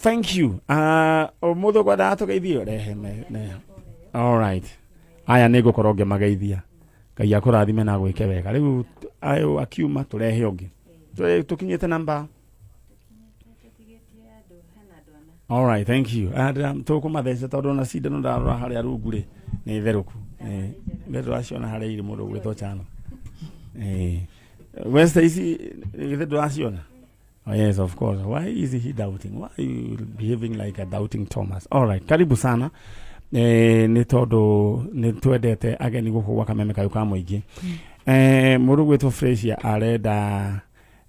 Thank you. Omudo kwa dato geithio rehe ne. All right. Aya nego koroge mageithia. Ngai akurathime na gwike wega. Riu ayo akiuma turehe ongi. Tukinyete namba. All right, thank you. Tukumathece tondu na cindano ndarora haria rungu ri ni theruku. Ndeto aciona haria iri mundu gwitwo chano. West ici ndeto aciona. Oh yes, of course. Why is he doubting? Why are you behaving like a doubting Thomas? All right, karibu sana. Ni tondu ni twendete ageni guku gwa Kameme kayuka muingi. Mundu gwitwo Frecia arenda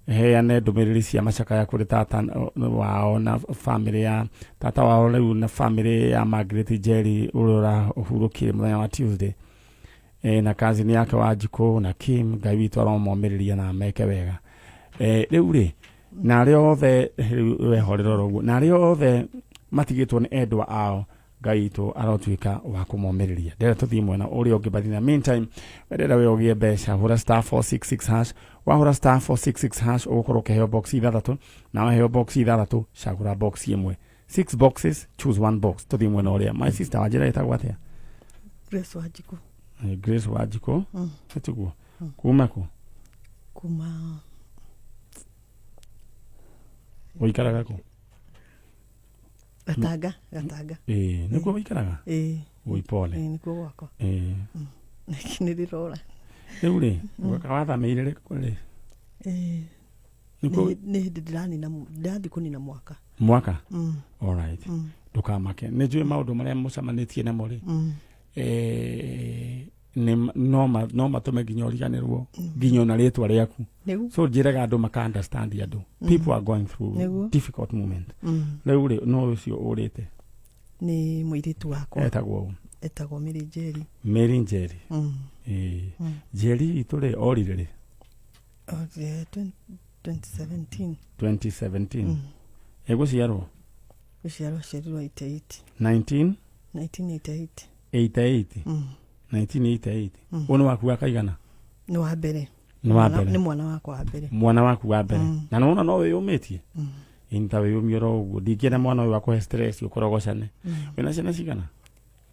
heane ndumiriri cia macakaya kuri tata wao na family ya tata wao riu na family ya Margaret Jerry urora uhurukire muthenya wa Tuesday. Na kazi ni yake Wanjiko na Kim Ngai witu aromomiriria na meke wega. Riu ri na ri othe wehorero roguo na ri othe matigitwo ni endwa ao Ngai witu arotwika wa kumomiriria. Ndera tuthii mwena uri ongi bathina. Meantime wedera we ogie besha hura *466# wahura *466# ugukorwo ukiheo box ithathatu na waheo box ithathatu cagura box imwe. 6 boxes, choose one box. Tuthii mwena uria my sister wajira itagwa atia? Grace Wanjiko. Grace Wanjiko. Etuguo. Kuma ku? Kuma Oikaraga ku? Gataga. Nikuo oikaraga? Uipole. Nikuo gwako. Lakini ndirora. Riu ri, wakawathameire ri kuri? Ni ndathi kunina mwaka. Mwaka? All right. Ndukamake. Ni njui maundu maria mucamanitie namo ri. No matume nginya uriganirwo nginya na ritwa riaku. So njiraga andu maka understand andu. People are going through difficult moment. Riu ri no ucio urite. Ni muiritu wakwa. Etagwo Mary Jerry. Mary Jerry. Jerry itore orire ri. 2017. 2017. Eguciarwo? Guciarwo 88. 1988. 1988. Uno waku akaigana? Ni wa mbere. Ni mwana wakwa wa mbere. Mwana waku wa mbere. Na nona no wiyumitie? Inta wiyumiro uguo. Ndingienda mwana uyu wakwa stress ukorogocane. Wina ciana cigana?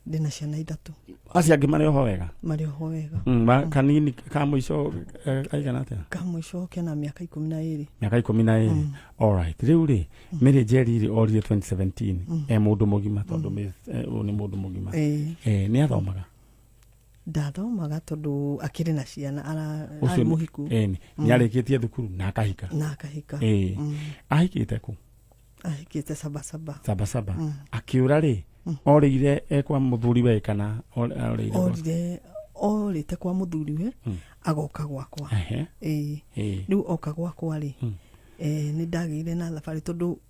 Ndina ciana 3. Acia angi mari oho wega? Mari oho wega. Kanini ka muico aigana atia? Ka muico kena miaka 12. Miaka 12. All right. Riu ri Mary Jerry ri orire 2017. Mundu mugima tondu ni mundu mugima. Ni athomaga? Ndathomaga tondu akiri na ciana ari muhiku. Ni arikitie thukuru na akahika. Ahikite ku? Ahikite Sabasaba. Akiura ri orire ekwa muthuri we kana orite kwa muthuri we agoka gwakwa. Riu oka gwakwa ri ni ndagire na thabari tondu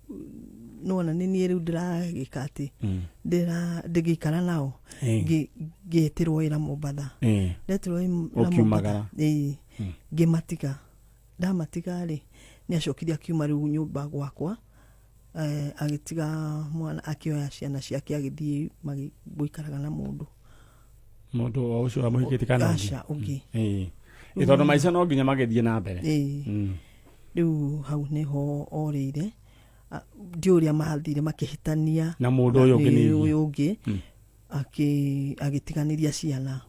nona ni riu ndiragika ati ndigikara nao ngitirwo wira Mombatha. Ndetirwo Mombatha ngimatiga. Ndamatiga ri ni acokirie akiuma riu nyumba gwakwa. Agitiga mwana akioya ciana ciake agithii magikaraga na mundu o ucio amuhikite kana ungi. Tondu maica no nginya magithie na mbere. Riu hau niho orire ndiuria mathire makihitania na mundu uyu ungi agitiganiria ciana.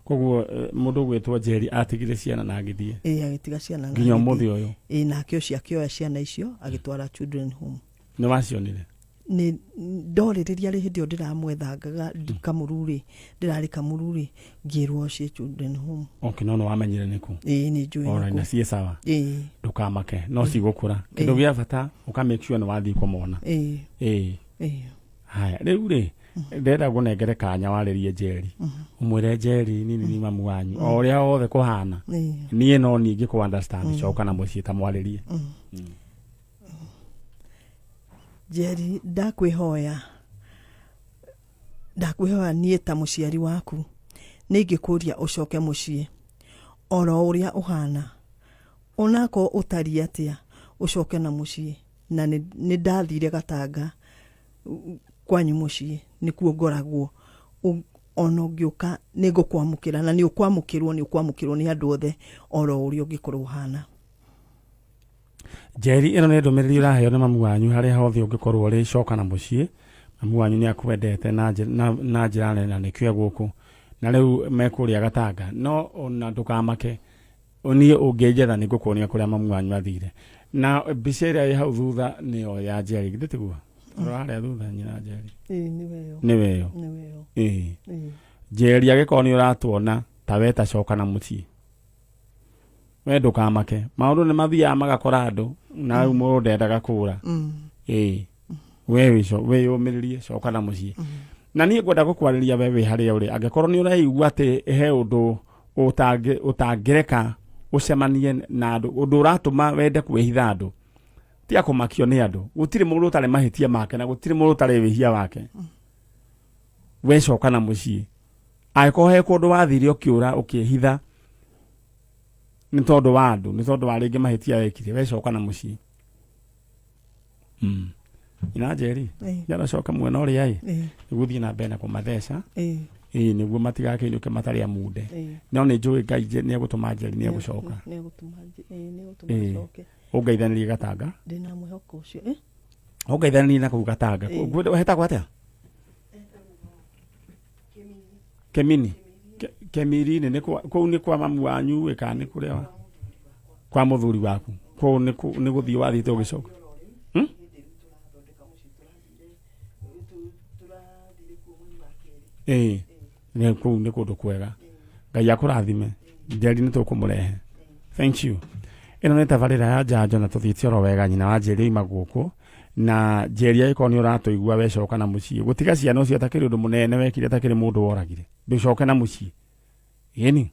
Koguo mundu gwitwo Jerry atigire ciana na agithie? Agitiga ciana nginya muthi uyu? Nake ucio akioya ciana icio agitwara children home. Ni wacionire? Ni ndoririria ri hindi ndiramwethangaga Kamururi, ndirari Kamururi ngirwo cie children home. Okay, no wamenyire niku? Ni njui. Alright, na cie sawa. Ndukamake, no cigukura. Kindu gia bata uka make sure ni wathi kumona. Haya, riu ri ndenda gunengere kanya waririe Jerry. Umwire Jerry ni mamu wanyu. Oria othe kuhana. Nie no ningi ku understand coka na mucie ta mwaririe. Jerry, ndakwihoya nie ta muciari waku ningikuria ucoke mucie oro uria uhana onako utari atia ucoke na mucie na ni ndathire Gatanga kwanyu mucie nikuo ngoragwo ono ngioka nigukwamukira na ni ukwamukirwo ni andu othe oro uria ungikorwo uhana. Jerry ĩno nĩ ndũmĩrĩri ũraheo nĩ mamu wanyu harĩa hothe ũngĩkorwo ũrĩ coka na mũciĩ mamu wanyu nĩ akwendete na njĩra nene na nĩkĩo gũkũ na rĩu mekũrĩa Gatanga no ona ndũkamake ũniĩ ũngĩnjetha nĩ ngũkuonia kũrĩa mamu wanyu athire na mbica ĩrĩa ĩ hau thutha nĩyo ya Jerry githĩ tiguo harĩa thutha nyina Jerry nĩwe yo Jerry agĩkorwo nĩ ũratuona ta weta coka na mũciĩ we ndũkamake maũndũ nĩ mathiaga magakora andũ na rĩu mũndũ ndendaga kũra we yũmĩrĩrie coka na mũciĩ na niĩ ngwenda gũkwarĩria we wĩ harĩa ũrĩ angĩkorwo nĩ ũraigua atĩ he ũndũ ũtangĩreka ũcemanie na andũ ũndũ ũratũma wende kwĩhitha andũ tia kũmakio nĩ andũ gũtirĩ mũndũ ũtarĩ mahĩtia make na gũtirĩ mũndũ ũtarĩ wĩhia wake we coka na mũciĩ angĩkorwo he kũndũ wathire ũkĩũra ũkĩhitha nĩ tondũ wa andũ nĩ tondũ wa rĩngĩ mahĩtia wekire we coka na mũciĩ ina Jerry yara coka mwena ũrĩa gũthiĩ na mbere na kũmatheca nĩguo matigakĩinũke matarĩ amunde no nĩ njũĩ Ngai nĩ egũtũma Jerry nĩ egũcoka ũngeithanĩrie Gatanga ndĩna mwĩhoko ũcio ũngeithanĩrie na kũu Gatanga hetagwo atĩa Kemiri-inĩ kũu nĩ kwa mamu wanyu ĩka nĩ kũrĩa kwa mũthuri waku kũu nĩ gũthiĩ wathiĩte ũgĩcoka kũu nĩ kũndũ kwega Ngai akũrathime Jerry nĩ tũkũmũrehe thank you ĩno nĩ tabarĩra ya njanjo na tũthiĩte oro wega nyina wa Jerry oima gũkũ na Jerry agĩkorwo nĩ ũratũigua we coka na mũciĩ gũtiga ciana ũcio atakĩrĩ ũndũ mũnene wekire atakĩrĩ mũndũ woragire ndũcoke na mũciĩ yeni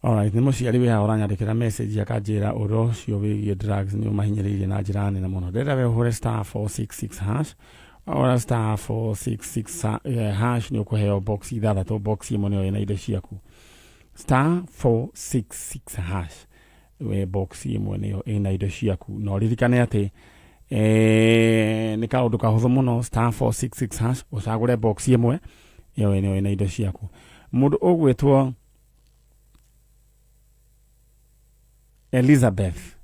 alright nĩ mũciari wĩha ũranyandĩkĩra message akanjĩra ũhoro ũcio wĩgiĩ drugs nĩ ũmahinyĩrĩirie na njĩra nene mũno ndĩrenda we ũhũre *466# ora *466 hash nĩ ũkũheo box ithathatũ box ĩmwe nĩyo ĩna indo ciaku *466 hash we box ĩmwe nĩyo ĩna indo ciaku no ririkane atĩ nĩ kaũndũ kahũthũ mũno *466 hash ũcagũre box ĩmwe ĩyo nĩyo ĩna indo ciaku mũndũ ũgwĩtwo Elizabeth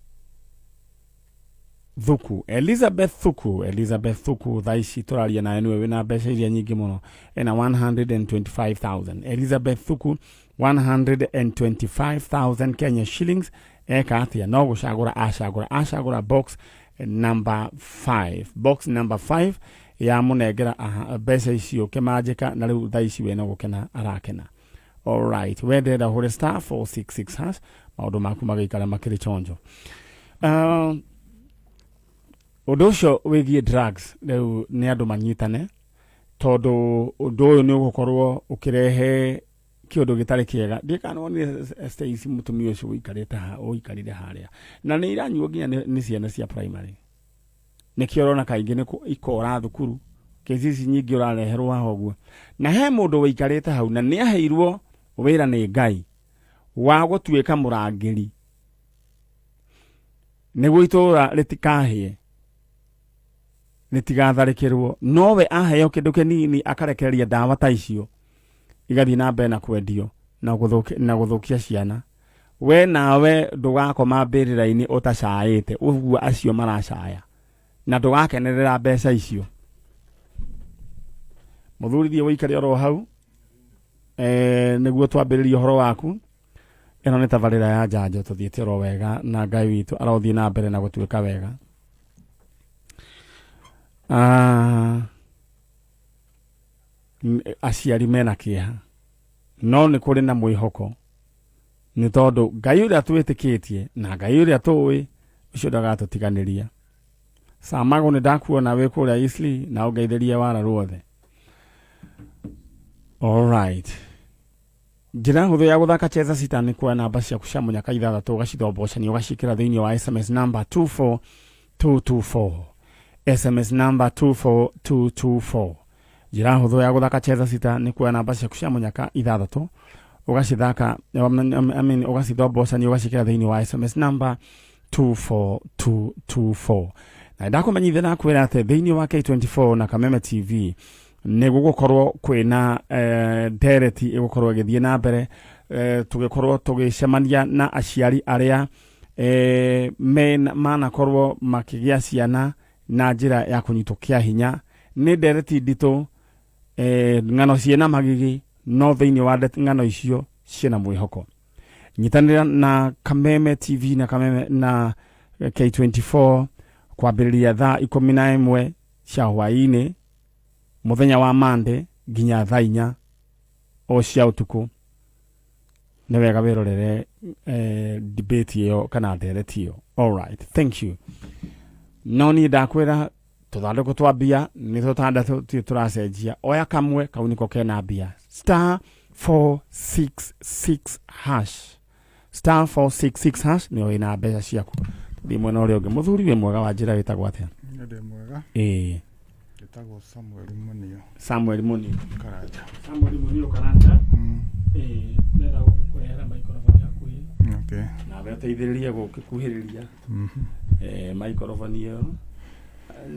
Thuku thaa ici tũraria nawe nĩwe wĩna mbeca iria nyingĩ mũno ena 125,000 Elizabeth Thuku 125,000 Kenya shillings eka atĩa no gũcagũra acagũra box number 5 ya mũnengera mbeca icio kĩmanjĩka na rĩu thaa ici wena gũkena arakena alright wendera hũre *466 hash maũndũ maku magĩikara makĩrĩ chonjo ũndũ ũcio wĩgiĩ drugs rĩu nĩ andũ manyitane tondũ ũndũ ũyũ nĩ ũgũkorwo ũkĩrehe kĩũndũ gĩtarĩ kĩega ndĩkanonire Stacy mũtumia ũcio ũikarire harĩa na nĩ iranyuo nginya nĩ ciana cia primary nĩkĩo ũrona kaingĩ nĩ ikora thukuru kĩcici nyingĩ ũrareherwo haha ũguo na he mũndũ wĩikarĩte hau na nĩ aheirwo wĩra nĩ Ngai wa gũtuĩka mũrangĩri nĩguo itũũra rĩtikahĩe rĩtigatharĩkĩrwo nowe aheo kĩndũ kĩnini akarekereria ndawa ta icio igathiĩ na mbere na kwendio na gũthũkia ciana we nawe ndũgakoma mbĩrĩra-inĩ ũtacaĩte ũguo acio maracaya na ndũgakenerera mbeca icio mũthuri thiĩ wĩikare oro hau nĩguo twambĩrĩrie ũhoro waku ĩno nĩ tabarĩra ya njanjo tũthiĩte oro wega na Ngai witũ arothiĩ na mbere na gũtuĩka wega aciari mena kĩeha no nĩ kũrĩ na mwĩhoko nĩ tondũ Ngai ũrĩa twĩtĩkĩtie na Ngai ũrĩa tũĩ ũcio ndagatũtiganĩria Samago nĩ ndakuona wĩ kũrĩa Isli na ũngeithĩrie wara ruothe alright njĩra hũthũ ya gũthaka cheza sita nĩ kuoya namba ciaku cia mũnyaka ithathatũ ũgacithombochania ũgacikĩra thĩinĩ wa SMS number 24224 SMS number 24224 njĩra hũthũ ya gũthaka cheza sita nĩ kuoya namba ciaku cia mũnyaka ithathatũ ũgacithaka ũgacithombochania ũgacikĩra thĩinĩ wa SMS number 24224 na ndakumenyithia na kwira ate thiini wa K24 na Kameme TV ne gugukorwo kwina ndereti igukorwo githie na mbere tugikorwo tugicemania na aciari aria manakorwo makigia ciana na njira ya kunyitwo kia hinya ni ndereti ndito ngano ciena magigi no thiini wa ngano icio ciena mwihoko nyitanira na Kameme TV na Kameme na K24 kwambiriria thaa 11 cia hwaini muthenya wa Monday nginya thaa 4 o cia utuku ne wega wirorere debate yo kana ndereti yo. All right, thank you. No ni ndakwira tuthanduku twa bia ni tutandatu turacenjia oya kamwe kauniko kena bia *466# *466# ni oina mbeca ciaku ndi mwena uri ungi muthuri we mwega wa njira witagwo atia ndi mwega witagwo Samuel Munio Karanja Karanja nenda gukwehera microphone yaku okay na weteithiriria gukikuhiriria microphone yo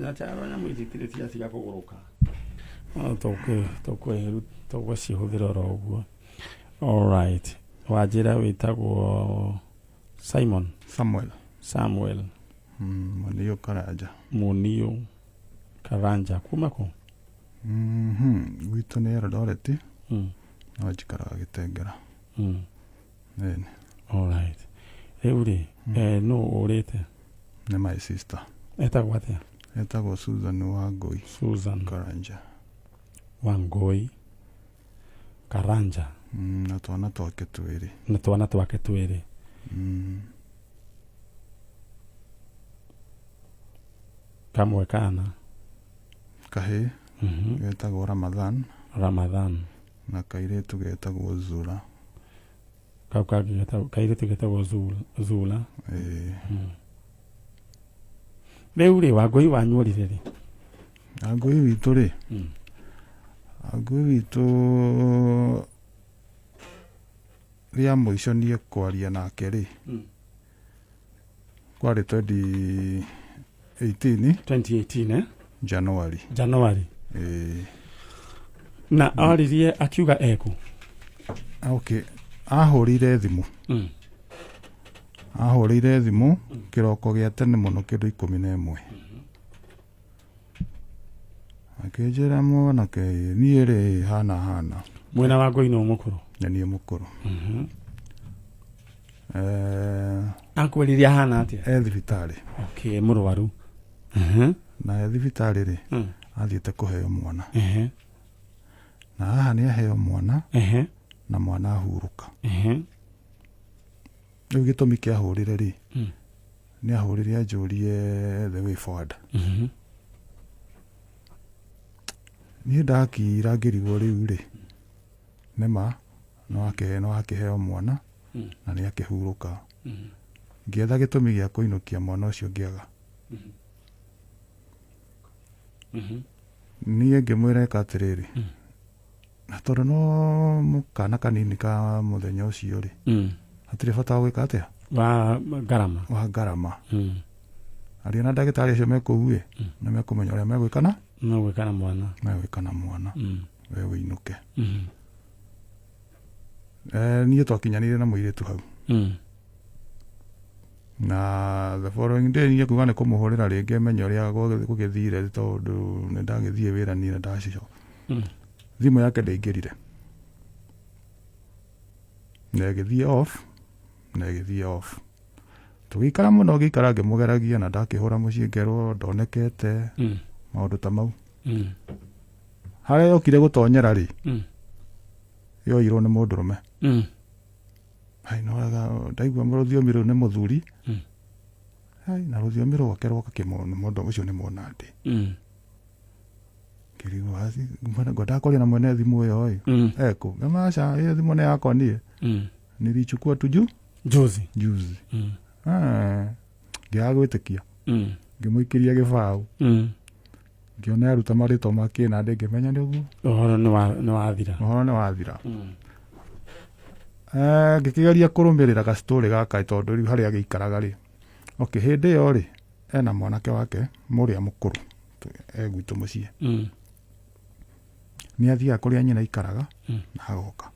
na charo na mwititiritia ciga kuguruka tokwe cihuthira ro uguo. All right, wajira witagwo Samuel Munio Karanja kumako gwitu ni Eldoret no jikara Gitengera all right euri no urete na my sister etagwo atia etagwo Susan Wangoi Karanja na twana twake twiri kamwe kana kahe getagwo Ramadhan na kairetu getagwo Zula kairetu getagwo Zula Neure Wangoi wanyurire ri Wangoi witu ri Wangoi witu ria muico nie kwaria nake ri kwari 2018 January na aririe akiuga eku okay ahurire thimu kiroko gia tene muno kindu 11 akijera mwana ke niere hana mwena wa Ngoi no mukuru na nie mukuru akwiriria hana atia thibitari okay murwaru na thibitari ri athiete kuheo mwana na haha ni aheo mwana na mwana ahuruka riu gitumi kia ahurire ri ni ahurire ajurie the way forward ni ndakira ngirigwo riu ri nema no akiheo mwana na ni akihuruka ngietha gitumi gia kuinukia mwana ucio ngiaga niä ngä mwä ra ekatiriri na tondu no mukana kanini ka muthenya ucio ri hatirä bata wa gwika atia wa ngarama aria na ndagitari acio mekuu ĩ na mekumenya uria megwikana mwana we winuke niä twakinyanire na muiritu hau na the following day niä kuga nä kå må hå rä ra rä ngä menya å rä a gå gä thire tondå nä ndagä thiä wä ra ni na ndacico thimå yake ndäingä rire na ĩgĩ thiä off tå gä ikara må no gä ikara ngä må geragia na ndakä hå ra må ciä ngerwo ndonekete maå ndå ta mau harä a yokire gå tonyera rä yoirwo nä må ndå rå me noraga ndaigua må rũthiomi rũu nä må thuri na rũthiomi rwake rwaka må ndå å cio nä mwona ndä ngirigwo ngwendakoria na mwene thimå ä yo eko ngamaca ä thimå nä yakwa niä nilichukua tu juzi ngĩaga gwĩtĩkia ngĩmũikĩria gĩbaũ ngĩona aruta marĩtwa make na ndĩ ngĩmenya nĩ ũguo ũhoro nĩ wathira ngĩkĩgeria kũrũmĩrĩra gastori gaka tondũ rĩu harĩa gĩikaraga rĩ hĩndĩ ĩyo rĩ ena mwanake wake muria mukuru gwitũ mũciĩ nĩ athiaga kũrĩa nyina ikaraga na agoka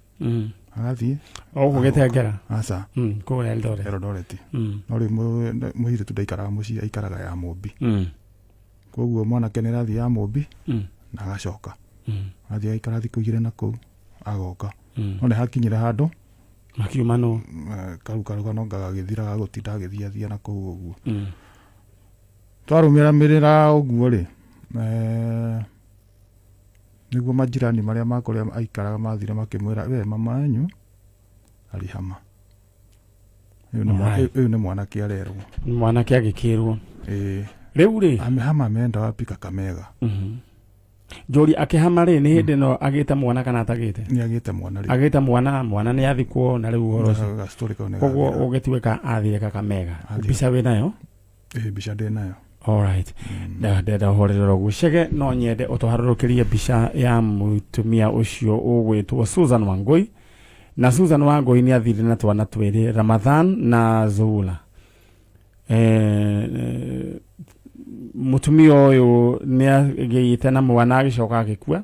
agathiĩ gũgĩtengera aca kũrĩa Eldoret no rĩu mũirĩtu ndaikaraga mũciĩ aikaraga ya Mũmbi koguo mwanake nĩ rathiĩ ya Mũmbi na agacoka athiĩ aikara thikũ igĩrĩ na kũu agoka no nĩ hakinyire handũ makiuma no karugano gagagĩthira gagũtinda agĩthiathia na kũu ũguo twarũmĩrĩra ũguo rĩ nĩguo majirani marĩa makũrĩa aikaraga mathire makĩmwĩra we mama wanyu arĩ hama ũyũ nĩ mwanake arerwo mwanake agĩkĩrwo rĩu rĩ amehama ameenda wapi Kakamega Njori akĩhama rĩ nĩ hĩndĩ no agĩte mwana kana atagĩte nĩ agĩte mwana rĩ agĩte mwana nĩ athikwo na rĩu ũhoro ũcio koguo ũgĩtuĩka athire Kakamega mbica wĩ nayo mbica ndĩ nayo alright ndenda ũhorerero gũcege no nyende ũtũharũrũkĩrie mbica ya mũtumia ũcio ũgwĩtwo Susan Wangui na Susan Wangui nĩ athire na twana twĩrĩ Ramadhan na Zuhura mutumia ũyũ nĩ agĩite na mwana agĩcoka agĩkua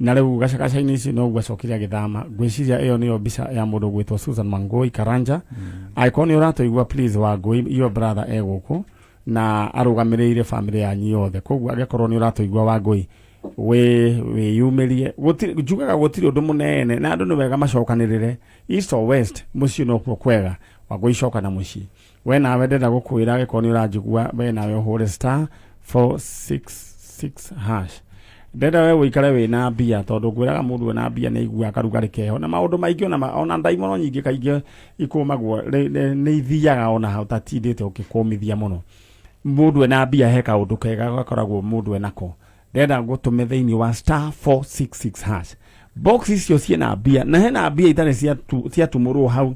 na rĩu gacagaca-inĩ ici no gwacokire agĩthama ngwĩciria ĩyo nĩyo mbica ya mũndũ gwĩtwo Susan Wangui Karanja angĩkorwo nĩ ũratũigua please Wangui your brother egũkũ na arũgamĩrĩire famĩlĩ yanyu yothe koguo angĩkorwo nĩ ũratũigua Wangui wĩyumĩrie njugaga gũtirĩ ũndũ mũnene na andũ nĩ wega macokanĩrĩre east or west mũciĩ no kuo kwega Wangui coka na mũciĩ we nawe ndenda gũkwĩra angĩkorwo nĩ ũranjigua we nawe ũhũre *466# ndenda we wĩikare wĩna mbia tondũ ngwĩraga mũndũ wĩna mbia nĩ aigua karugarĩ keho na maũndũ maingĩ ona ndaimono nyingĩ kaingĩ ikũmagwo nĩ ithiaga ona hau tatindĩte ũkĩkũmithia mũno mũndũ wĩna mbia he kaũndũ kega gakoragwo mũndũ enako ndenda gũtũme thĩinĩ wa *466# box icio ciĩna mbia na hena mbia itarĩ ciatumũrwo hau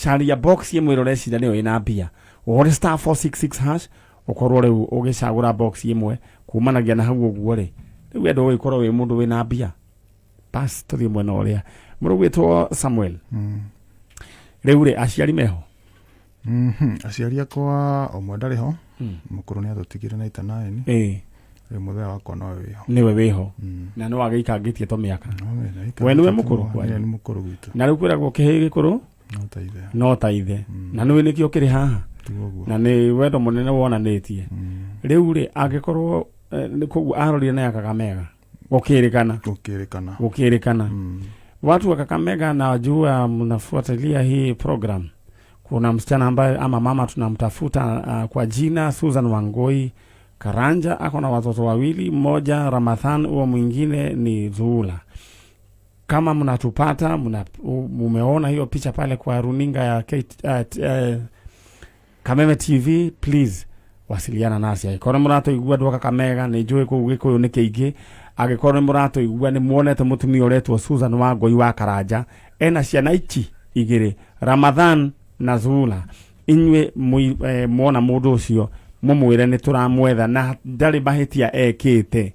caria box ĩmwe ĩrore nĩyo ĩna mbia ũhore *466# ũkorwo rĩu ũgĩcagũra box ĩmwe kumanagia na hau ũguo rĩ rĩu endwo ũgĩkorwo wĩ mũndũ wĩna mbia bas tũthiĩ mwena ũrĩa mũndũ gwĩtwo Samuel rĩu rĩ aciari meho aciari akwa ũmwe ndarĩ ho mũkũrũ nĩ atũtigire 99 rĩu mũthenya wakwa nĩwe wĩho na nĩ wagĩikangĩtie tũmĩaka we nĩwe mũkũrũ nĩ mũkũrũ gwitũ na rĩu kwĩragwo kĩhĩ gĩkũrũ no ta ithe na nĩwe nĩkĩo kĩrĩ haha na nĩ wendo mũnene wonanĩtie rĩu rĩ angĩkorwo koguo arorire na ya Kakamega gũkĩrĩkana watu wa Kakamega najua mnafuatilia hii program kuna msichana ambaye ama mama tunamtafuta kwa jina Susan Wangui Karanja ako na watoto wawili mmoja Ramadhan huo mwingine ni Zuhura kama mnatupata mumeona hiyo picha pale kwa runinga ya Kameme TV please wasiliana nasi agĩkorwo mũratũigua andũ a Kakamega nĩ njũĩ kũu Gĩkũyũ nĩ kĩingĩ agĩkorwo mũratũigua nĩ muonete mũtumia ũretwo Susan Wangui wa Karanja ena ciana ici igĩrĩ Ramadhan na Zuhura inyuĩ muona mũndũ ũcio mũmwĩre nĩ tũramwetha na ndarĩ mahĩtia ekĩte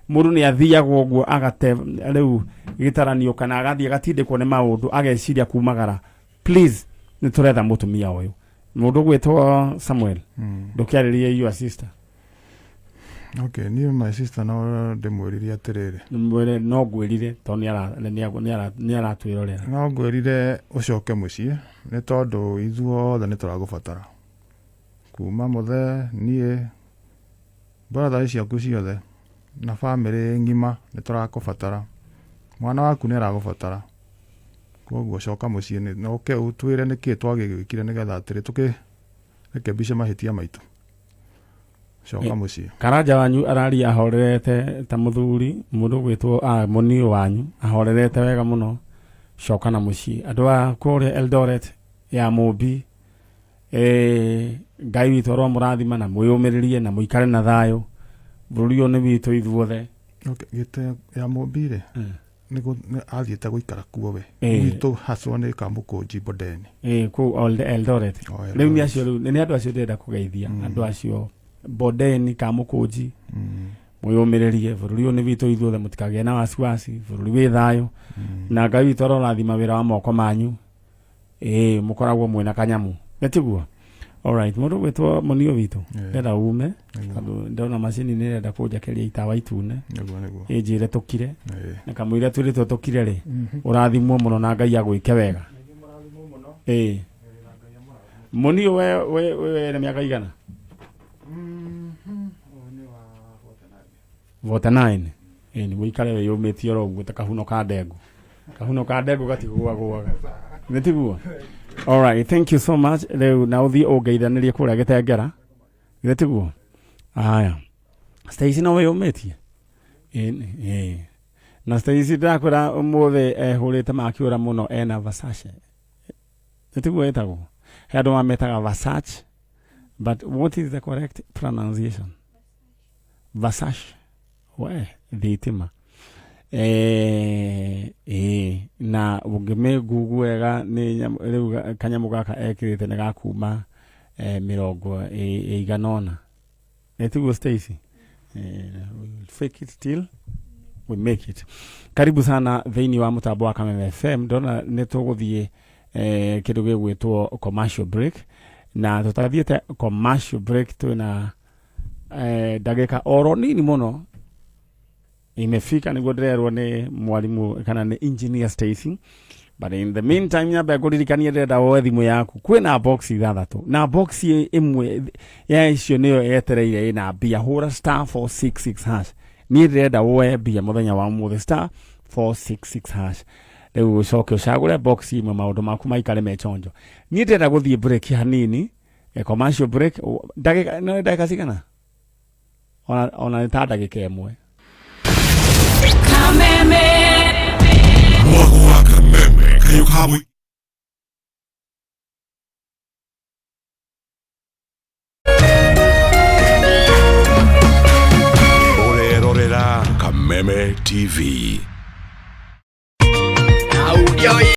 mũndũ nĩ athiagwo ũguo agate rĩu gĩtaranio kana agathiĩ agatindĩkwo nĩ maũndũ ageciria kumagara please nĩ tũretha mũtumia ũyũ mũndũ gwĩtwo Samuel ndũkĩarĩrie your sister niĩ my sister no ndĩmwĩrire atĩrĩrĩ no ngwĩrire tondũ nĩ aratwĩrorera no ngwĩrire ũcoke mũciĩ nĩ tondũ ithuothe nĩ tũragũbatara kuma mũthe niĩ brother ciaku ciothe na family ngima nĩ tũrakũbatara mwana waku nĩ aragũbatara koguo coka mũciĩ nĩ oke ũtwĩre nĩkĩ twagĩgwĩkire nĩgetha atĩrĩ tũkĩrekebishe mahĩtia maitũ coka mũciĩ Karanja wanyu araria ahorerete ta mũthuri mũndũ gwĩtwo mũniũ wanyu ahorerete wega mũno coka na mũciĩ andũ a kũrĩa Eldoret ya Mũmbi Ngai witũ ro mũrathima na mwĩyũmĩrĩrie na mũikare na thayũ bũrũri ũyũ nĩ witũ ithuothe gĩte ya Mũmbi rĩ nĩguo athiĩte gũikara kuo we witũ haswa nĩ Kamũkũnji Bodeni kũu Eldoret rĩu nĩ acio rĩu nĩ andũ acio ndĩrenda kũgeithia andũ acio Bodeni Kamũkũnji mwĩyũmĩrĩrie bũrũri ũyũ nĩ witũ ithuothe mũtikagĩe na wasiwasi bũrũri wĩ thayũ na Ngai witũ arorathima wĩra wa moko manyu mũkoragwo mwĩna kanyamu nĩtiguo Alright, mũndũ gwĩtwo Mũnio witũ. Yeah. Ndenda ume. Nĩguo. Tondũ ndona macini nĩ ĩrenda kũnjakeria itawa itune. Nĩguo. Ĩnjĩre tũkire. Eh. Na kamũira twĩrĩtwo tũkire rĩ. Ũrathimwo mũno na Ngai agwĩke wega. Mũnio we na mĩaka igana? 49. Ni wikare we yumĩtio ro ũguo ta kahuno ka ndengu. Kahuno ka ndengu gatigũagũaga. Nĩtiguo? All right, thank you so much. Rĩu na ũthiĩ ũngeithanĩrie kũrĩa Gĩtengera. Nĩtiguo? Aya. Stacy no we yumĩtie? Na Stacy ndakwĩra ũmũthĩ hũrĩte makiũra mũno ena Versace. Nĩtiguo ĩtagwo? He andũ mametaga Versace. But what is the correct pronunciation? Versace. We, thitima. Na ũngĩmĩ Google wega nĩ rĩu kanyamũ gaka ekĩrĩte nĩ gakuma mĩrongo ĩigana. Nĩtiguo Stacy? Fake it till we make it. Karibu sana thĩinĩ wa mũtambo wa Kameme FM. Ndona nĩ tũgũthiĩ kĩndũ gĩgwĩtwo commercial break. Na tũtathiĩte commercial break twĩna ndagĩka oro nini mũno imefika niguo ndĩrerwo nĩ mwarimu kana nĩ engineer Stacy. But in the meantime nyambe ngũririkanie ndĩrenda woe thimũ yaku. Kwĩna box 6 na box ĩmwe ya icio nĩyo yetereire ĩna mbia. Hũra *466#. Niĩ ndĩrenda woe mbia mũthenya wa ũmũthĩ *466#. Rĩu ũcoke ũcagũre box imwe maũndũ maku maikare mechonjo. Niĩ ndĩrenda gũthiĩ break hanini. Commercial break. Ndagĩka cigana? Ona nĩ ta ndagĩka ĩmwe. Kameme. Mwako wa Kameme kayo kabwe. Orerorera Kameme TV.